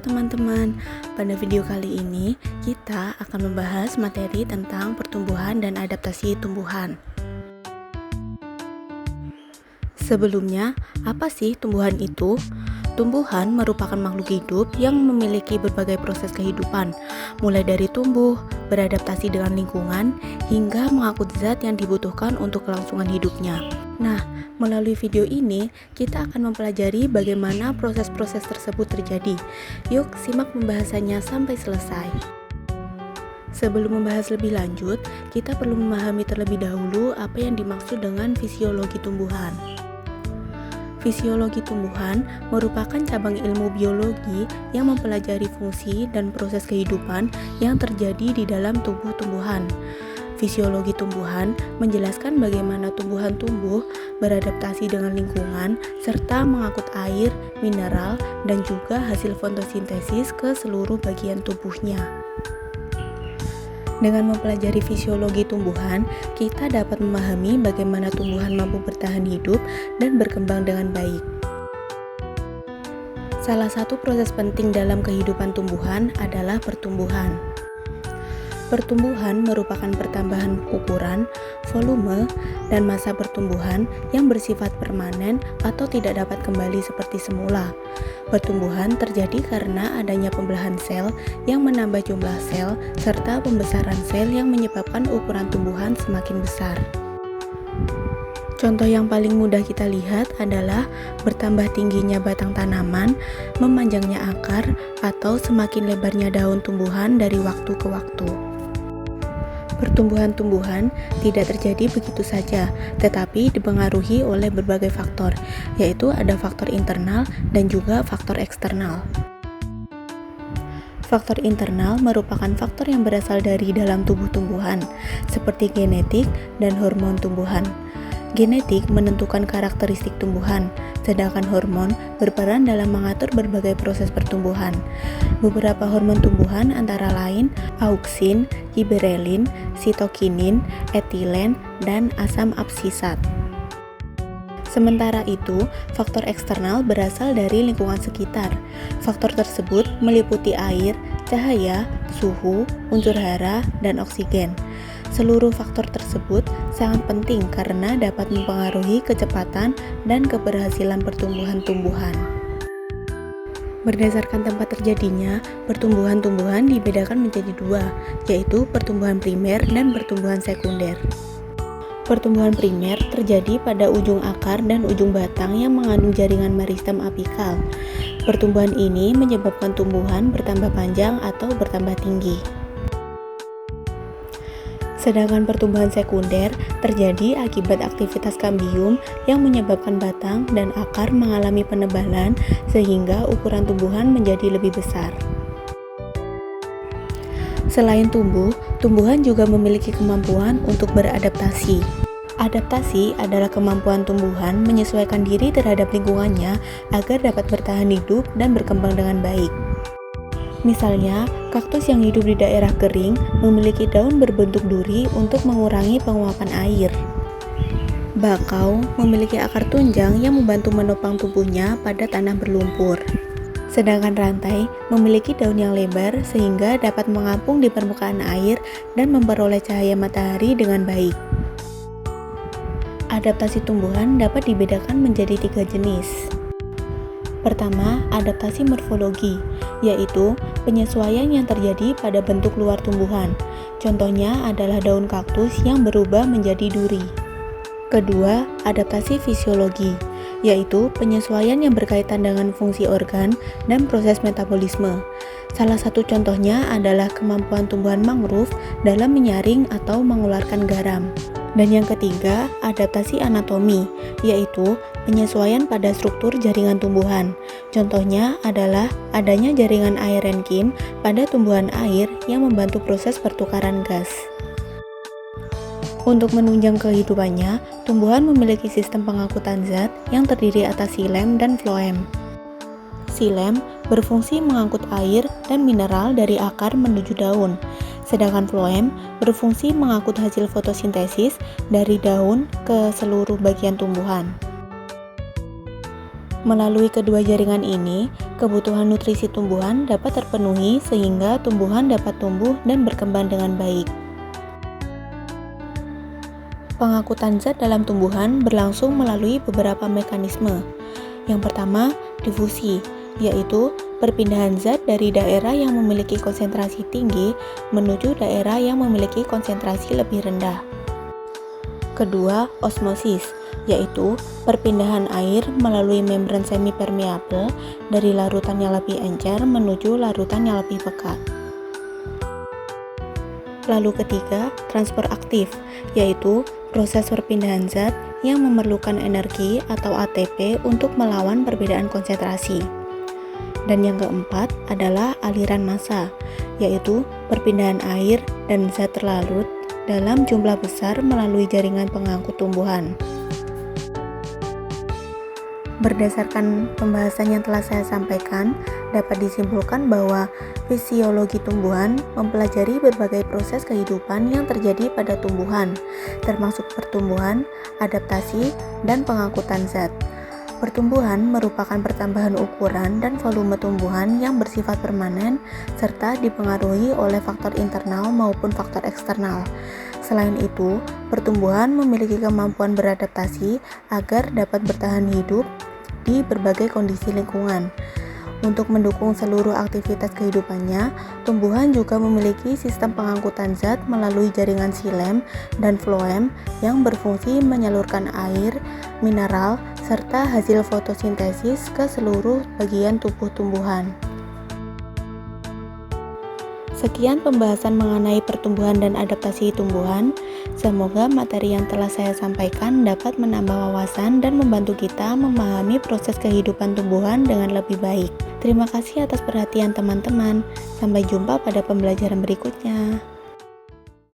Halo teman-teman, pada video kali ini kita akan membahas materi tentang pertumbuhan dan adaptasi tumbuhan. Sebelumnya, apa sih tumbuhan itu? Tumbuhan merupakan makhluk hidup yang memiliki berbagai proses kehidupan, mulai dari tumbuh, beradaptasi dengan lingkungan, hingga mengangkut zat yang dibutuhkan untuk kelangsungan hidupnya. Nah, melalui video ini, kita akan mempelajari bagaimana proses-proses tersebut terjadi. Yuk, simak pembahasannya sampai selesai. Sebelum membahas lebih lanjut, kita perlu memahami terlebih dahulu apa yang dimaksud dengan fisiologi tumbuhan. Fisiologi tumbuhan merupakan cabang ilmu biologi yang mempelajari fungsi dan proses kehidupan yang terjadi di dalam tubuh tumbuhan. Fisiologi tumbuhan menjelaskan bagaimana tumbuhan tumbuh, beradaptasi dengan lingkungan, serta mengangkut air, mineral, dan juga hasil fotosintesis ke seluruh bagian tubuhnya. Dengan mempelajari fisiologi tumbuhan, kita dapat memahami bagaimana tumbuhan mampu bertahan hidup dan berkembang dengan baik. Salah satu proses penting dalam kehidupan tumbuhan adalah pertumbuhan. Pertumbuhan merupakan pertambahan ukuran, volume, dan massa pertumbuhan yang bersifat permanen atau tidak dapat kembali seperti semula. Pertumbuhan terjadi karena adanya pembelahan sel yang menambah jumlah sel serta pembesaran sel yang menyebabkan ukuran tumbuhan semakin besar. Contoh yang paling mudah kita lihat adalah bertambah tingginya batang tanaman, memanjangnya akar, atau semakin lebarnya daun tumbuhan dari waktu ke waktu. Pertumbuhan tumbuhan tidak terjadi begitu saja, tetapi dipengaruhi oleh berbagai faktor, yaitu ada faktor internal dan juga faktor eksternal. Faktor internal merupakan faktor yang berasal dari dalam tubuh tumbuhan, seperti genetik dan hormon tumbuhan. Genetik menentukan karakteristik tumbuhan, sedangkan hormon berperan dalam mengatur berbagai proses pertumbuhan. Beberapa hormon tumbuhan antara lain auksin, giberelin, sitokinin, etilen, dan asam absisat. Sementara itu, faktor eksternal berasal dari lingkungan sekitar. Faktor tersebut meliputi air, cahaya, suhu, unsur hara, dan oksigen. Seluruh faktor tersebut sangat penting karena dapat mempengaruhi kecepatan dan keberhasilan pertumbuhan tumbuhan. Berdasarkan tempat terjadinya, pertumbuhan tumbuhan dibedakan menjadi dua, yaitu pertumbuhan primer dan pertumbuhan sekunder. Pertumbuhan primer terjadi pada ujung akar dan ujung batang yang mengandung jaringan meristem apikal. Pertumbuhan ini menyebabkan tumbuhan bertambah panjang atau bertambah tinggi. Sedangkan pertumbuhan sekunder terjadi akibat aktivitas kambium yang menyebabkan batang dan akar mengalami penebalan sehingga ukuran tumbuhan menjadi lebih besar. Selain tumbuh, tumbuhan juga memiliki kemampuan untuk beradaptasi. Adaptasi adalah kemampuan tumbuhan menyesuaikan diri terhadap lingkungannya agar dapat bertahan hidup dan berkembang dengan baik. Misalnya, kaktus yang hidup di daerah kering memiliki daun berbentuk duri untuk mengurangi penguapan air. Bakau memiliki akar tunjang yang membantu menopang tubuhnya pada tanah berlumpur. Sedangkan rantai memiliki daun yang lebar sehingga dapat mengapung di permukaan air dan memperoleh cahaya matahari dengan baik. Adaptasi tumbuhan dapat dibedakan menjadi 3 jenis. Pertama, adaptasi morfologi, yaitu penyesuaian yang terjadi pada bentuk luar tumbuhan. Contohnya adalah daun kaktus yang berubah menjadi duri. Kedua, adaptasi fisiologi, yaitu penyesuaian yang berkaitan dengan fungsi organ dan proses metabolisme. Salah satu contohnya adalah kemampuan tumbuhan mangrove dalam menyaring atau mengeluarkan garam. Dan yang ketiga, adaptasi anatomi, yaitu penyesuaian pada struktur jaringan tumbuhan. Contohnya adalah adanya jaringan aerenkim pada tumbuhan air yang membantu proses pertukaran gas. Untuk menunjang kehidupannya, tumbuhan memiliki sistem pengangkutan zat yang terdiri atas xilem dan floem. Xilem berfungsi mengangkut air dan mineral dari akar menuju daun, sedangkan floem berfungsi mengangkut hasil fotosintesis dari daun ke seluruh bagian tumbuhan. Melalui kedua jaringan ini, kebutuhan nutrisi tumbuhan dapat terpenuhi sehingga tumbuhan dapat tumbuh dan berkembang dengan baik. Pengangkutan zat dalam tumbuhan berlangsung melalui beberapa mekanisme. Yang pertama, difusi, yaitu perpindahan zat dari daerah yang memiliki konsentrasi tinggi menuju daerah yang memiliki konsentrasi lebih rendah. Kedua, osmosis, yaitu perpindahan air melalui membran semipermeabel dari larutan yang lebih encer menuju larutan yang lebih pekat. Lalu ketiga, transfer aktif, yaitu proses perpindahan zat yang memerlukan energi atau ATP untuk melawan perbedaan konsentrasi. Dan yang keempat adalah aliran massa, yaitu perpindahan air dan zat terlarut dalam jumlah besar melalui jaringan pengangkut tumbuhan. Berdasarkan pembahasan yang telah saya sampaikan, dapat disimpulkan bahwa fisiologi tumbuhan mempelajari berbagai proses kehidupan yang terjadi pada tumbuhan, termasuk pertumbuhan, adaptasi, dan pengangkutan zat. Pertumbuhan merupakan pertambahan ukuran dan volume tumbuhan yang bersifat permanen serta dipengaruhi oleh faktor internal maupun faktor eksternal. Selain itu, pertumbuhan memiliki kemampuan beradaptasi agar dapat bertahan hidup di berbagai kondisi lingkungan. Untuk mendukung seluruh aktivitas kehidupannya, tumbuhan juga memiliki sistem pengangkutan zat melalui jaringan xilem dan floem yang berfungsi menyalurkan air, mineral, serta hasil fotosintesis ke seluruh bagian tubuh tumbuhan. Sekian pembahasan mengenai pertumbuhan dan adaptasi tumbuhan. Semoga materi yang telah saya sampaikan dapat menambah wawasan dan membantu kita memahami proses kehidupan tumbuhan dengan lebih baik. Terima kasih atas perhatian teman-teman. Sampai jumpa pada pembelajaran berikutnya.